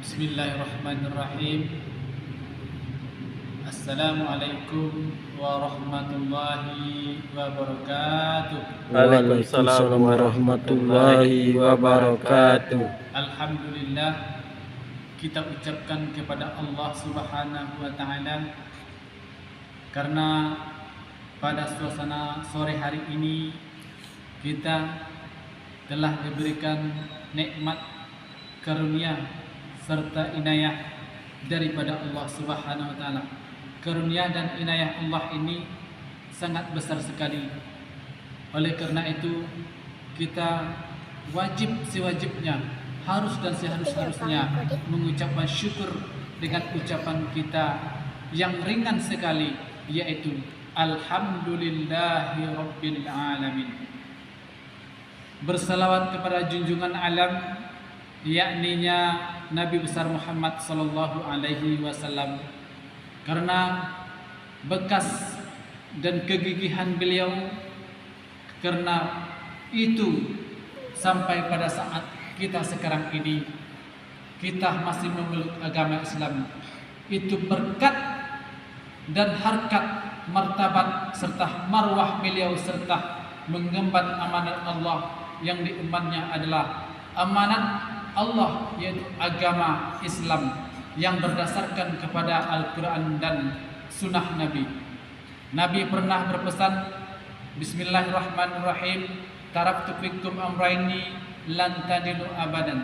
Bismillahirrahmanirrahim. Assalamualaikum warahmatullahi wabarakatuh. Waalaikumsalam warahmatullahi wabarakatuh. Alhamdulillah, kita ucapkan kepada Allah Subhanahu wa taala karena pada suasana sore hari ini kita telah diberikan nikmat karunia serta inayah daripada Allah Subhanahu wa taala. Karunia dan inayah Allah ini sangat besar sekali. Oleh karena itu, kita wajib sewajibnya, harus dan seharusnya mengucapkan syukur dengan ucapan kita yang ringan sekali, yaitu Alhamdulillahi Rabbil Alamin. Bersalawat kepada junjungan alam, yakninya Nabi besar Muhammad sallallahu alaihi wasallam, karena bekas dan kegigihan beliau, karena itu sampai pada saat kita sekarang ini kita masih memeluk agama Islam. Itu berkat dan harkat martabat serta marwah beliau serta mengemban amanat Allah yang diembannya adalah amanat Allah, yaitu agama Islam yang berdasarkan kepada Al-Quran dan Sunnah Nabi. Nabi pernah berpesan, Bismillahirrahmanirrahim, taraktu fikum amraini lan tadilu abadan,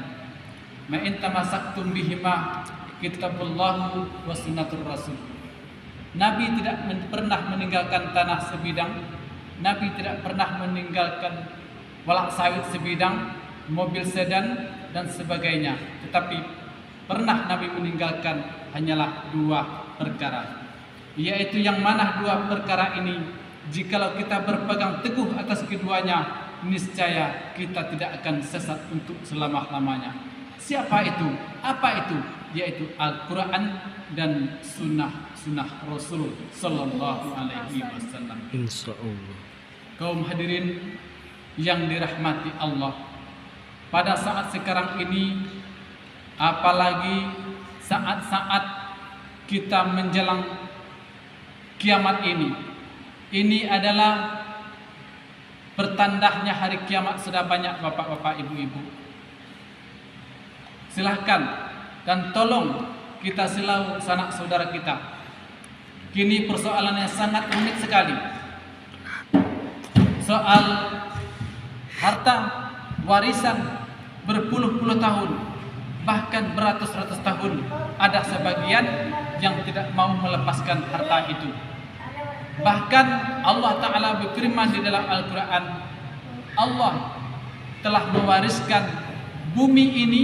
ma in tamasaktum bihima kitabullah wa sunnatur rasul. Nabi tidak pernah meninggalkan tanah sebidang, Nabi tidak pernah meninggalkan walak sawit sebidang, mobil sedan dan sebagainya, tetapi pernah Nabi meninggalkan hanyalah dua perkara, yaitu yang mana dua perkara ini jikalau kita berpegang teguh atas keduanya, niscaya kita tidak akan sesat untuk selama-lamanya. Siapa itu? Apa itu? Yaitu Al-Quran dan sunnah Rasul Sallallahu Alaihi Wasallam. Insyaallah. Kaum hadirin yang dirahmati Allah, pada saat sekarang ini, apalagi saat-saat kita menjelang kiamat ini adalah pertandanya hari kiamat. Sudah banyak bapak-bapak, ibu-ibu, silahkan dan tolong kita silau sanak saudara kita. Kini persoalannya sangat unik sekali. Soal harta warisan berpuluh-puluh tahun, bahkan beratus-ratus tahun, ada sebagian yang tidak mau melepaskan harta itu. Bahkan Allah Ta'ala berfirman di dalam Al-Quran, Allah telah mewariskan bumi ini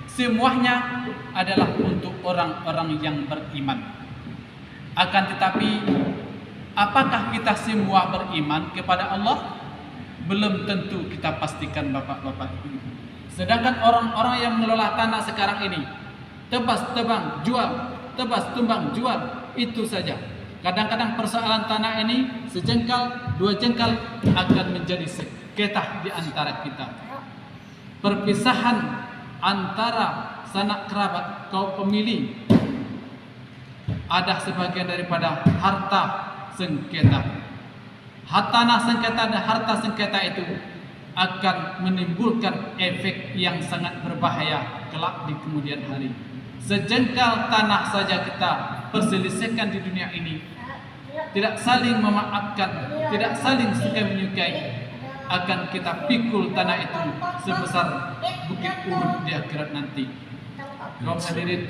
semuanya adalah untuk orang-orang yang beriman. Akan tetapi, apakah kita semua beriman kepada Allah? Belum tentu kita pastikan, bapak-bapak, ibu. Sedangkan orang-orang yang mengelola tanah sekarang ini, tebas tebang jual, tebas tumbang jual, itu saja. Kadang-kadang persoalan tanah ini sejengkal, dua jengkal akan menjadi sengketa di antara kita. Perpisahan antara sanak kerabat, kaum pemilih, ada sebagian daripada harta sengketa. Tanah sengketa dan harta sengketa itu akan menimbulkan efek yang sangat berbahaya kelak di kemudian hari. Sejengkal tanah saja kita perselisihkan di dunia ini, tidak saling memaafkan, tidak saling suka menyukai, akan kita pikul tanah itu sebesar bukit Uhud di akhirat nanti. Kaum hadirin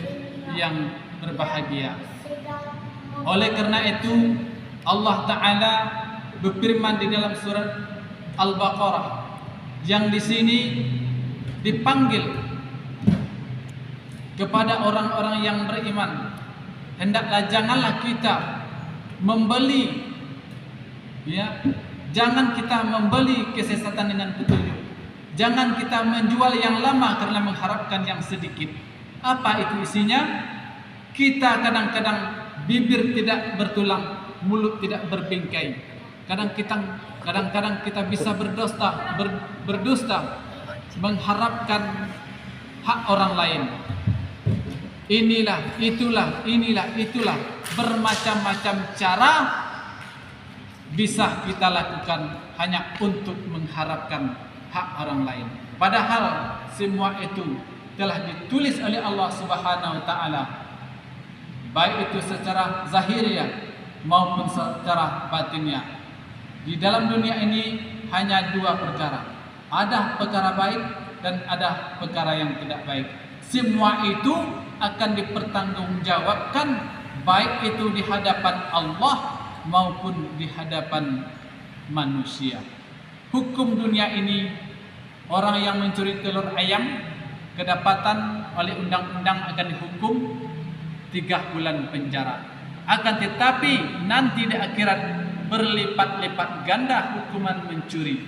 yang berbahagia, oleh karena itu Allah Ta'ala berfirman di dalam surat Al-Baqarah, yang di sini dipanggil kepada orang-orang yang beriman, hendaklah janganlah kita membeli, ya, jangan kita membeli kesesatan dengan petunjuk, jangan kita menjual yang lama karena mengharapkan yang sedikit. Apa itu isinya? Kita kadang-kadang bibir tidak bertulang, mulut tidak berbingkai. Kadang-kadang kita bisa berdusta mengharapkan hak orang lain. inilah, itulah, bermacam-macam cara bisa kita lakukan hanya untuk mengharapkan hak orang lain. Padahal semua itu telah ditulis oleh Allah Subhanahu wa taala, baik itu secara zahiriah maupun secara batinnya. Di dalam dunia ini hanya dua perkara. Ada perkara baik dan ada perkara yang tidak baik. Semua itu akan dipertanggungjawabkan, baik itu di hadapan Allah maupun di hadapan manusia. Hukum dunia ini, orang yang mencuri telur ayam kedapatan oleh undang-undang akan dihukum 3 bulan penjara. Akan tetapi nanti di akhirat berlipat-lipat ganda hukuman mencuri.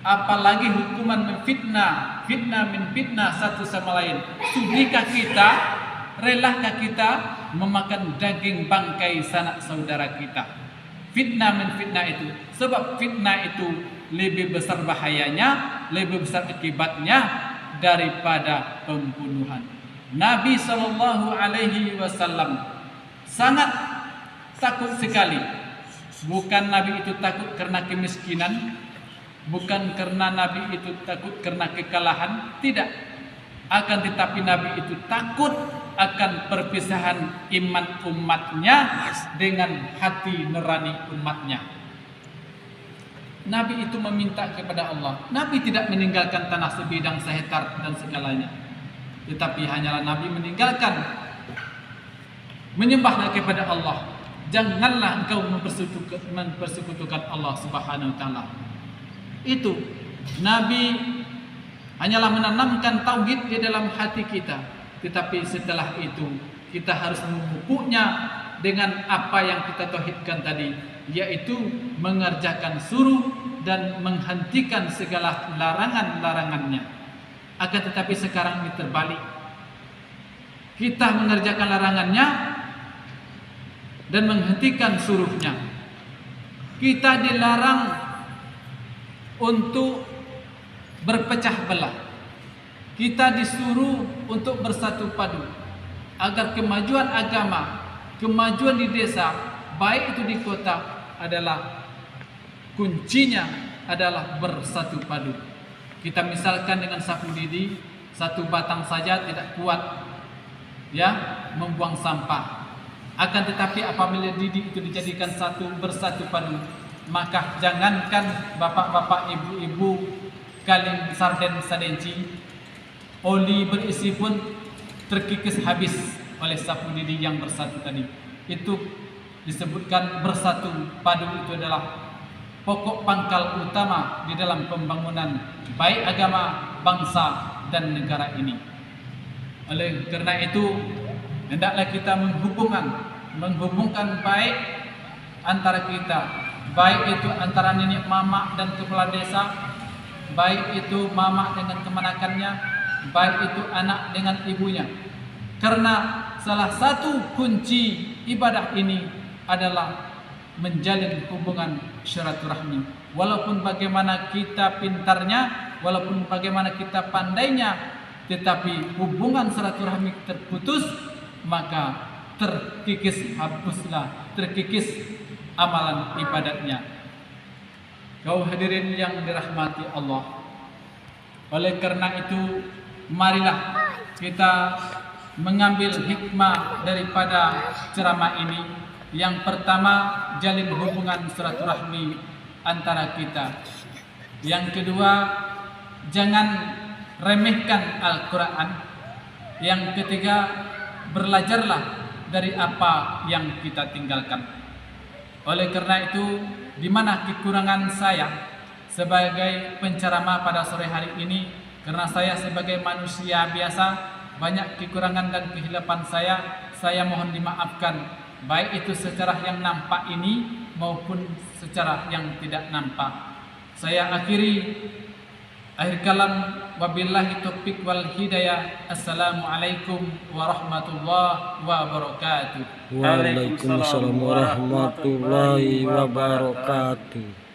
Apalagi hukuman memfitnah, fitnah satu sama lain. Sudikah kita, relakah kita memakan daging bangkai sanak saudara kita? Fitnah itu. Sebab fitnah itu lebih besar bahayanya, lebih besar akibatnya daripada pembunuhan. Nabi SAW sangat takut sekali. Bukan Nabi itu takut karena kemiskinan, bukan karena Nabi itu takut karena kekalahan, tidak. Akan tetapi Nabi itu takut akan perpisahan iman umatnya dengan hati nurani umatnya. Nabi itu meminta kepada Allah. Nabi tidak meninggalkan tanah sebidang sehektar dan segalanya, tetapi hanyalah Nabi meninggalkan menyembahlah kepada Allah. Janganlah engkau mempersekutukan Allah Subhanahu wa taala. Itu Nabi hanyalah menanamkan tauhid di dalam hati kita, tetapi setelah itu kita harus memupuknya dengan apa yang kita tauhidkan tadi, yaitu mengerjakan suruh dan menghentikan segala larangan-larangannya. Akan tetapi sekarang ini terbalik. Kita mengerjakan larangannya dan menghentikan suruhnya. Kita dilarang untuk berpecah belah. Kita disuruh untuk bersatu padu agar kemajuan agama, kemajuan di desa, baik itu di kota, adalah kuncinya adalah bersatu padu. Kita misalkan dengan sapu lidi, satu batang saja tidak kuat ya membuang sampah. Akan tetapi apabila lidi itu dijadikan bersatu padu, maka jangankan bapak-bapak, ibu-ibu, kaleng sarden sadenci, oli berisi pun terkikis habis oleh sapu lidi yang bersatu tadi. Itu disebutkan bersatu padu itu adalah pokok pangkal utama di dalam pembangunan baik agama, bangsa dan negara ini. Oleh karena itu hendaklah kita menghubungkan baik antara kita, baik itu antara nenek mama dan kepala desa, baik itu mama dengan kemanakannya, baik itu anak dengan ibunya. Karena salah satu kunci ibadah ini adalah menjalin hubungan silaturahmi. Walaupun bagaimana kita pintarnya, walaupun bagaimana kita pandainya, tetapi hubungan silaturahmi terputus, maka terkikis amalan ibadatnya. Kau hadirin yang dirahmati Allah. Oleh karena itu, marilah kita mengambil hikmah daripada ceramah ini. Yang pertama, jalin hubungan silaturahmi antara kita. Yang kedua, jangan remehkan Al-Quran. Yang ketiga, belajarlah dari apa yang kita tinggalkan. Oleh karena itu, di mana kekurangan saya sebagai penceramah pada sore hari ini, karena saya sebagai manusia biasa banyak kekurangan dan kehilapan saya mohon dimaafkan, baik itu secara yang nampak ini maupun secara yang tidak nampak. Saya akhir kalam, wabillahi taufiq wal hidayah. Assalamualaikum warahmatullahi wabarakatuh. Waalaikumsalam warahmatullahi wabarakatuh.